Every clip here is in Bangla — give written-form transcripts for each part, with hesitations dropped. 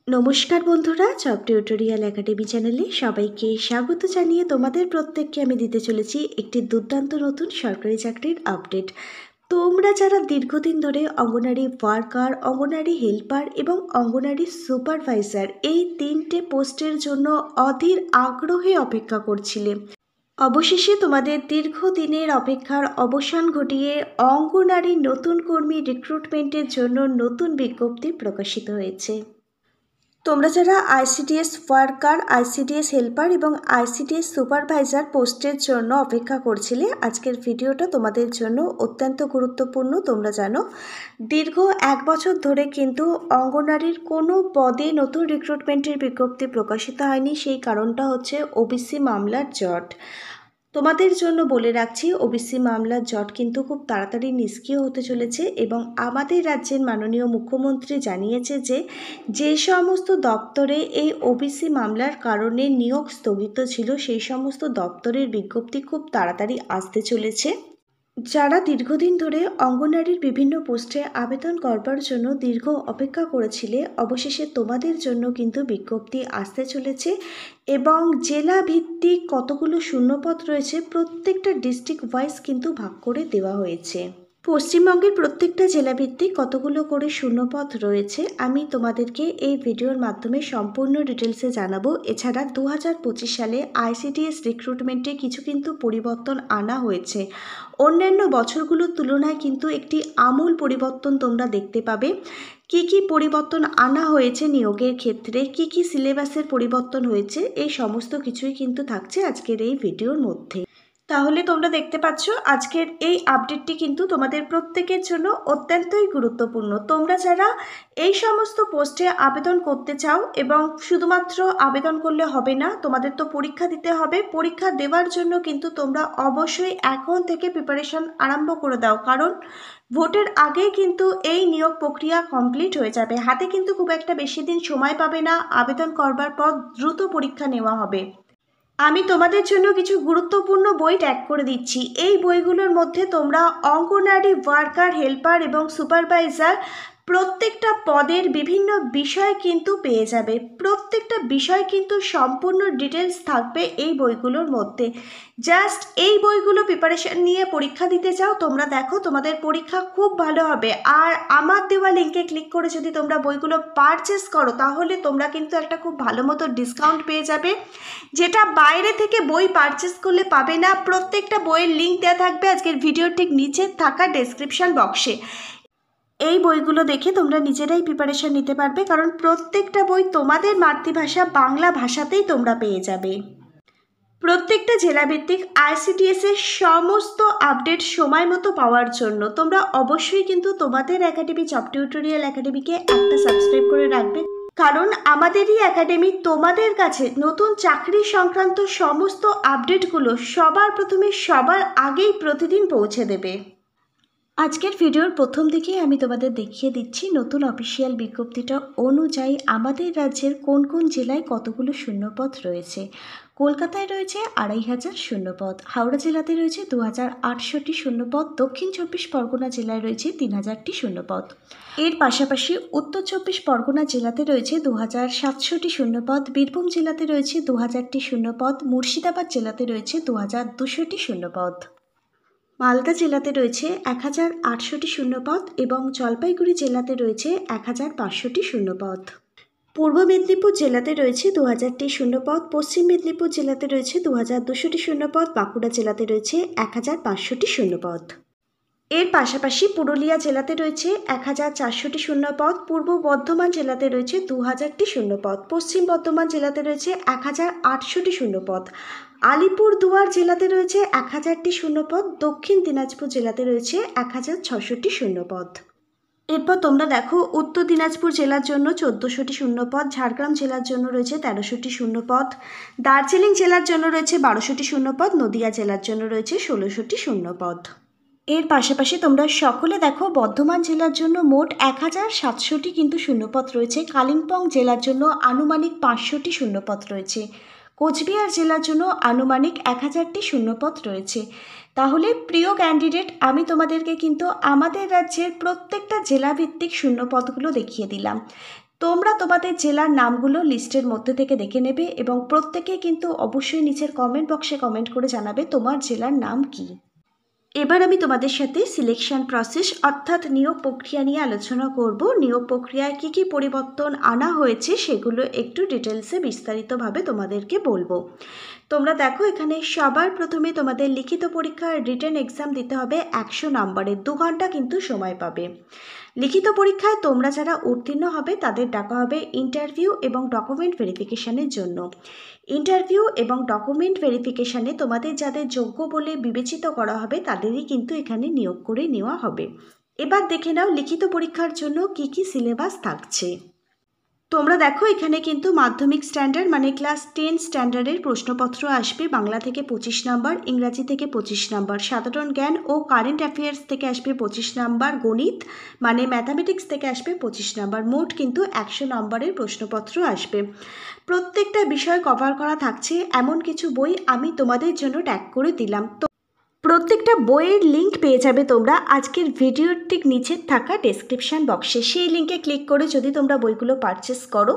নমস্কার বন্ধুরা, জব টিউটোরিয়াল একাডেমি চ্যানেলে সবাইকে স্বাগত জানিয়ে তোমাদের প্রত্যেককে আমি দিতে চলেছি একটি দুর্দান্ত নতুন সরকারি চাকরির আপডেট। তোমরা যারা দীর্ঘদিন ধরে অঙ্গনারী ওয়ার্কার, অঙ্গনারী হেল্পার এবং অঙ্গনারী সুপারভাইজার এই তিনটে পোস্টের জন্য অধীর আগ্রহে অপেক্ষা করছিলে, অবশেষে তোমাদের দীর্ঘদিনের অপেক্ষার অবসান ঘটিয়ে অঙ্গনারী নতুন কর্মী রিক্রুটমেন্টের জন্য নতুন বিজ্ঞপ্তি প্রকাশিত হয়েছে। তোমরা যারা আইসিডিএস ওয়ার্কার, আইসিডিএস হেল্পার এবং আইসিডিএস সুপারভাইজার পোস্টের জন্য অপেক্ষা করছিলে, আজকের ভিডিওটা তোমাদের জন্য অত্যন্ত গুরুত্বপূর্ণ। তোমরা জানো দীর্ঘ 1 বছর ধরে কিন্তু অঙ্গনারীর কোনো পদে নতুন রিক্রুটমেন্টের বিজ্ঞপ্তি প্রকাশিত হয়নি। সেই কারণটা হচ্ছে ওবিসি মামলার জট। তোমাদের জন্য বলে রাখছি, ওবিসি মামলার জট কিন্তু খুব তাড়াতাড়ি নিষ্ক্রিয় হতে চলেছে এবং আমাদের রাজ্যের মাননীয় মুখ্যমন্ত্রী জানিয়েছে যে যে সমস্ত দপ্তরে এই ওবিসি মামলার কারণে নিয়োগ স্থগিত ছিল সেই সমস্ত দপ্তরের বিজ্ঞপ্তি খুব তাড়াতাড়ি আসতে চলেছে। যারা দীর্ঘদিন ধরে অঙ্গনারীর বিভিন্ন পোস্টে আবেদন করবার জন্য দীর্ঘ অপেক্ষা করেছিলে, অবশেষে তোমাদের জন্য কিন্তু বিজ্ঞপ্তি আসতে চলেছে এবং জেলা ভিত্তিক কতগুলো শূন্যপদ রয়েছে প্রত্যেকটা ডিস্ট্রিক্ট ওয়াইজ কিন্তু ভাগ করে দেওয়া হয়েছে। পশ্চিমবঙ্গের প্রত্যেকটা জেলাভিত্তিক কতগুলো করে শূন্যপদ রয়েছে আমি তোমাদেরকে এই ভিডিওর মাধ্যমে সম্পূর্ণ ডিটেলসে জানাবো। এছাড়া 2025 সালে আইসিডিএস রিক্রুটমেন্টে কিছু কিন্তু পরিবর্তন আনা হয়েছে। অন্যান্য বছরগুলোর তুলনায় কিন্তু একটি আমূল পরিবর্তন তোমরা দেখতে পাবে। কি কি পরিবর্তন আনা হয়েছে নিয়োগের ক্ষেত্রে, কি কি সিলেবাসের পরিবর্তন হয়েছে, এই সমস্ত কিছুই কিন্তু থাকছে আজকের এই ভিডিওর মধ্যে। তাহলে তোমরা দেখতে পাচ্ছ আজকের এই আপডেটটি কিন্তু তোমাদের প্রত্যেকের জন্য অত্যন্তই গুরুত্বপূর্ণ। তোমরা যারা এই সমস্ত পোস্টে আবেদন করতে চাও এবং শুধুমাত্র আবেদন করলে হবে না, তোমাদের তো পরীক্ষা দিতে হবে। পরীক্ষা দেওয়ার জন্য কিন্তু তোমরা অবশ্যই এখন থেকে প্রিপারেশন আরম্ভ করে দাও, কারণ ভোটের আগেই কিন্তু এই নিয়োগ প্রক্রিয়া কমপ্লিট হয়ে যাবে। হাতে কিন্তু খুব একটা বেশি দিন সময় পাবে না। আবেদন করবার পর দ্রুত পরীক্ষা নেওয়া হবে। আমি তোমাদের জন্য কিছু গুরুত্বপূর্ণ বই ট্যাগ করে দিচ্ছি। এই বইগুলোর মধ্যে তোমরা অঙ্গনারী ওয়ার্কার, হেল্পার এবং সুপারভাইজার প্রত্যেকটা পদের বিভিন্ন বিষয় কিন্তু পেয়ে যাবে। প্রত্যেকটা বিষয় কিন্তু সম্পূর্ণ ডিটেলস থাকবে এই বইগুলোর মধ্যে। জাস্ট এই বইগুলো প্রিপারেশন নিয়ে পরীক্ষা দিতে চাও, তোমরা দেখো তোমাদের পরীক্ষা খুব ভালো হবে। আর আমার দেওয়া লিঙ্কে ক্লিক করে যদি তোমরা বইগুলো পারচেস করো তাহলে তোমরা কিন্তু একটা খুব ভালো মতো ডিসকাউন্ট পেয়ে যাবে, যেটা বাইরে থেকে বই পারচেস করলে পাবে না। প্রত্যেকটা বইয়ের লিঙ্ক দেওয়া থাকবে আজকের ভিডিওর ঠিক নিচে থাকা ডেসক্রিপশন বক্সে। এই বইগুলো দেখে তোমরা নিজেরাই প্রিপারেশন নিতে পারবে, কারণ প্রত্যেকটা বই তোমাদের মাতৃভাষা বাংলা ভাষাতেই তোমরা পেয়ে যাবে। প্রত্যেকটা জেলাভিত্তিক আইসিডিএস এর সমস্ত আপডেট সময় মতো পাওয়ার জন্য তোমরা অবশ্যই কিন্তু তোমাদের একাডেমি, জব টিউটোরিয়াল একাডেমিকে একটা সাবস্ক্রাইব করে রাখবে, কারণ আমাদেরই একাডেমি তোমাদের কাছে নতুন চাকরি সংক্রান্ত সমস্ত আপডেটগুলো সবার প্রথমে, সবার আগেই প্রতিদিন পৌঁছে দেবে। আজকের ভিডিওর প্রথম দিকেই আমি তোমাদের দেখিয়ে দিচ্ছি নতুন অফিসিয়াল বিজ্ঞপ্তিটা অনুযায়ী আমাদের রাজ্যের কোন কোন জেলায় কতগুলো শূন্যপদ রয়েছে। কলকাতায় রয়েছে 2500 শূন্যপদ, হাওড়া জেলাতে রয়েছে 2800টি শূন্যপদ, দক্ষিণ 24 পরগনা জেলায় রয়েছে 3000টি শূন্যপদ। এর পাশাপাশি উত্তর 24 পরগনা জেলাতে রয়েছে 2700টি শূন্যপদ, বীরভূম জেলাতে রয়েছে 2000টি শূন্যপদ, মুর্শিদাবাদ জেলাতে রয়েছে 2200টি শূন্যপদ, মালদা জেলাতে রয়েছে 1800টি শূন্যপদ এবং জলপাইগুড়ি জেলাতে রয়েছে 1500টি শূন্যপদ। পূর্ব মেদিনীপুর জেলাতে রয়েছে 2000টি শূন্যপদ, পশ্চিম মেদিনীপুর জেলাতে রয়েছে 2200টি শূন্যপদ, বাঁকুড়া জেলাতে রয়েছে 1500টি শূন্যপদ। এর পাশাপাশি পুরুলিয়া জেলাতে রয়েছে 1400টি শূন্যপদ, পূর্ব বর্ধমান জেলাতে রয়েছে 2000টি শূন্যপদ, পশ্চিম বর্ধমান জেলাতে রয়েছে 1800টি শূন্যপদ, আলিপুরদুয়ার জেলাতে রয়েছে 1000টি শূন্যপদ, দক্ষিণ দিনাজপুর জেলাতে রয়েছে 1600টি শূন্যপদ। এরপর তোমরা দেখো উত্তর দিনাজপুর জেলার জন্য 1400টি শূন্যপদ, ঝাড়গ্রাম জেলার জন্য রয়েছে 1300টি শূন্যপদ, দার্জিলিং জেলার জন্য রয়েছে 1200টি শূন্যপদ, নদিয়া জেলার জন্য রয়েছে 1600টি শূন্যপদ। এর পাশাপাশি তোমরা সকলে দেখো বর্ধমান জেলার জন্য মোট 1700টি কিন্তু শূন্যপদ রয়েছে, কালিম্পং জেলার জন্য আনুমানিক 500টি শূন্যপদ রয়েছে, কোচবিহার জেলার জন্য আনুমানিক 1000টি শূন্যপদ রয়েছে। তাহলে প্রিয় ক্যান্ডিডেট, আমি তোমাদেরকে কিন্তু আমাদের রাজ্যের প্রত্যেকটা জেলাভিত্তিক শূন্যপদগুলো দেখিয়ে দিলাম। তোমরা তোমাদের জেলার নামগুলো লিস্টের মধ্যে থেকে দেখে নেবে এবং প্রত্যেকে কিন্তু অবশ্যই নিচের কমেন্ট বক্সে কমেন্ট করে জানাবে তোমার জেলার নাম কি। এবার আমি তোমাদের সাথে সিলেকশন প্রসেস অর্থাৎ নিয়োগ প্রক্রিয়া নিয়ে আলোচনা করব। নিয়োগ প্রক্রিয়ায় কী কী পরিবর্তন আনা হয়েছে সেগুলো একটু ডিটেলসে বিস্তারিতভাবে তোমাদেরকে বলবো। তোমরা দেখো, এখানে সবার প্রথমে তোমাদের লিখিত পরীক্ষার রিটেন এক্সাম দিতে হবে 100 নম্বরের, 2 ঘন্টা কিন্তু সময় পাবে। লিখিত পরীক্ষায় তোমরা যারা উত্তীর্ণ হবে তাদের ডাকা হবে ইন্টারভিউ এবং ডকুমেন্ট ভেরিফিকেশানের জন্য। ইন্টারভিউ এবং ডকুমেন্ট ভেরিফিকেশানে তোমাদের যাদের যোগ্য বলে বিবেচিত করা হবে তাদেরই কিন্তু এখানে নিয়োগ করে নেওয়া হবে। এবার দেখে নাও লিখিত পরীক্ষার জন্য কি কি সিলেবাস থাকছে। তোমরা দেখো, এখানে কিন্তু মাধ্যমিক স্ট্যান্ডার্ড মানে ক্লাস 10 স্ট্যান্ডার্ডের প্রশ্নপত্র আসবে। বাংলা থেকে 25 নম্বর, ইংরাজি থেকে 25 নম্বর, সাধারণ জ্ঞান ও কারেন্ট অ্যাফেয়ার্স থেকে আসবে 25 নম্বর, গণিত মানে ম্যাথামেটিক্স থেকে আসবে 25 নম্বর। মোট কিন্তু 100 নম্বরের প্রশ্নপত্র আসবে। প্রত্যেকটা বিষয় কভার করা থাকছে এমন কিছু বই আমি তোমাদের জন্য ট্যাগ করে দিলাম। তো প্রত্যেকটা বইয়ের লিঙ্ক পেয়ে যাবে তোমরা আজকের ভিডিওর ঠিক নিচে থাকা ডেসক্রিপশান বক্সে। সেই লিঙ্কে ক্লিক করে যদি তোমরা বইগুলো পারচেস করো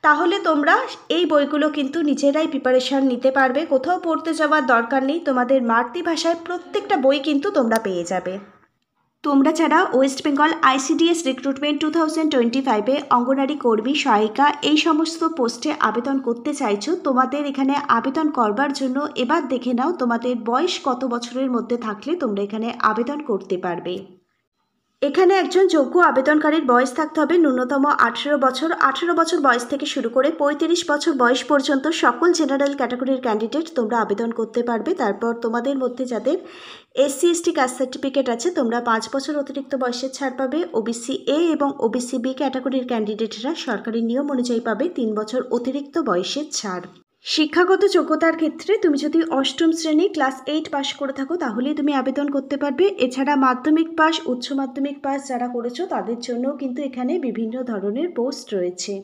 তাহলে তোমরা এই বইগুলো কিন্তু নিজেরাই প্রিপারেশান নিতে পারবে। কোথাও পড়তে যাওয়ার দরকার নেই, তোমাদের মাতৃভাষায় প্রত্যেকটা বই কিন্তু তোমরা পেয়ে যাবে। তোমরা যারা ওয়েস্ট বেঙ্গল ICDS রিক্রুটমেন্ট 2025-এ অঙ্গনারী কর্মী সহায়িকা এই সমস্ত পোস্টে আবেদন করতে চাইছো, তোমাদের এখানে আবেদন করবার জন্য এবার দেখে নাও তোমাদের বয়স কত বছরের মধ্যে থাকলে তোমরা এখানে আবেদন করতে পারবে। এখানে একজন যোগ্য আবেদনকারীর বয়স থাকতে হবে ন্যূনতম 18 বছর। 18 বছর বয়স থেকে শুরু করে 35 বছর বয়স পর্যন্ত সকল জেনারেল ক্যাটাগরির ক্যান্ডিডেট তোমরা আবেদন করতে পারবে। তারপর তোমাদের মধ্যে যাদের SC/ST কাস্ট সার্টিফিকেট আছে তোমরা 5 বছর অতিরিক্ত বয়সের ছাড় পাবে। OBC A এবং OBC B ক্যাটাগরির ক্যান্ডিডেটরা সরকারি নিয়ম অনুযায়ী পাবে 3 বছর অতিরিক্ত বয়সের ছাড়। শিক্ষাগত যোগ্যতার ক্ষেত্রে তুমি যদি 8ম শ্রেণী ক্লাস 8 পাস করে থাকো তাহলেই তুমি আবেদন করতে পারবে। এছাড়া মাধ্যমিক পাস, উচ্চ মাধ্যমিক পাস যারা করেছো তাদের জন্য কিন্তু এখানে বিভিন্ন ধরনের পোস্ট রয়েছে।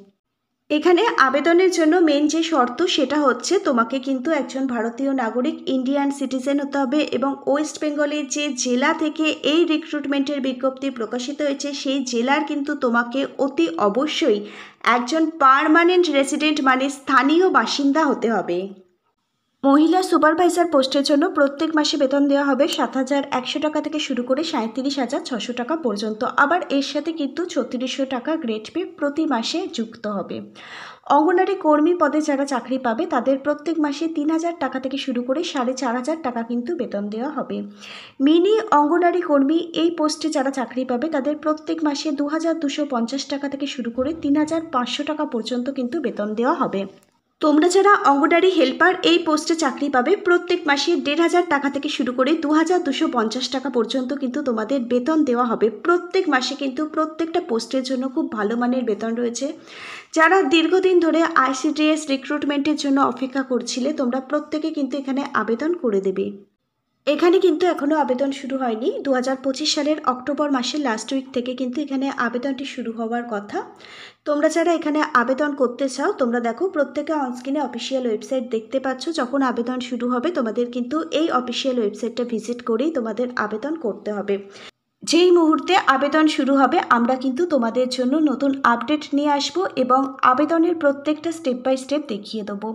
এখানে আবেদনের জন্য মেন যে শর্ত সেটা হচ্ছে তোমাকে কিন্তু একজন ভারতীয় নাগরিক ইন্ডিয়ান সিটিজেন হতে হবে এবং ওয়েস্ট বেঙ্গলের যে জেলা থেকে এই রিক্রুটমেন্টের বিজ্ঞপ্তি প্রকাশিত হয়েছে সেই জেলার কিন্তু তোমাকে অতি অবশ্যই একজন পার্মানেন্ট রেসিডেন্ট মানে স্থানীয় বাসিন্দা হতে হবে। মহিলা সুপারভাইজার পোস্টের জন্য প্রত্যেক মাসে বেতন দেওয়া হবে 7,100 টাকা থেকে শুরু করে 37,600 টাকা পর্যন্ত। আবার এর সাথে কিন্তু 3600 টাকা গ্রেড পে প্রতি মাসে যুক্ত হবে। অঙ্গনারী কর্মী পদে যারা চাকরি পাবে তাদের প্রত্যেক মাসে 3,000 টাকা থেকে শুরু করে 4,500 টাকা কিন্তু বেতন দেওয়া হবে। মিনি অঙ্গনারী কর্মী এই পোস্টে যারা চাকরি পাবে তাদের প্রত্যেক মাসে 2,250 টাকা থেকে শুরু করে 3,500 টাকা পর্যন্ত কিন্তু বেতন দেওয়া হবে। তোমরা যারা অঙ্গনারী হেল্পার এই পোস্টে চাকরি পাবে প্রত্যেক মাসে 1,500 টাকা থেকে শুরু করে 2,250 টাকা পর্যন্ত কিন্তু তোমাদের বেতন দেওয়া হবে প্রত্যেক মাসে। কিন্তু প্রত্যেকটা পোস্টের জন্য খুব ভালো মানের বেতন রয়েছে। যারা দীর্ঘদিন ধরে ICDS রিক্রুটমেন্টের জন্য অপেক্ষা করছিলে তোমরা প্রত্যেকে কিন্তু এখানে আবেদন করে দেবে। এখানে কিন্তু এখনও আবেদন শুরু হয়নি। 2025 সালের অক্টোবর মাসের লাস্ট উইক থেকে কিন্তু এখানে আবেদনটি শুরু হওয়ার কথা। তোমরা যারা এখানে আবেদন করতে চাও তোমরা দেখো প্রত্যেকে অনস্ক্রিনে অফিসিয়াল ওয়েবসাইট দেখতে পাচ্ছ। যখন আবেদন শুরু হবে তোমাদের কিন্তু এই অফিসিয়াল ওয়েবসাইটটা ভিজিট করেই তোমাদের আবেদন করতে হবে। যেই মুহূর্তে আবেদন শুরু হবে আমরা কিন্তু তোমাদের জন্য নতুন আপডেট নিয়ে আসব এবং আবেদনের প্রত্যেকটা স্টেপ বাই স্টেপ দেখিয়ে দেবো।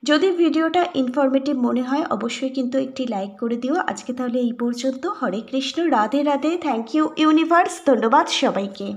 যদি ভিডিওটা ইনফরমেটিভ মনে হয় অবশ্যই কিন্তু একটি লাইক করে দিও। আজকে তাহলে এই পর্যন্ত। Hare Krishna, Radhe Radhe, thank you universe, ধন্যবাদ সবাইকে।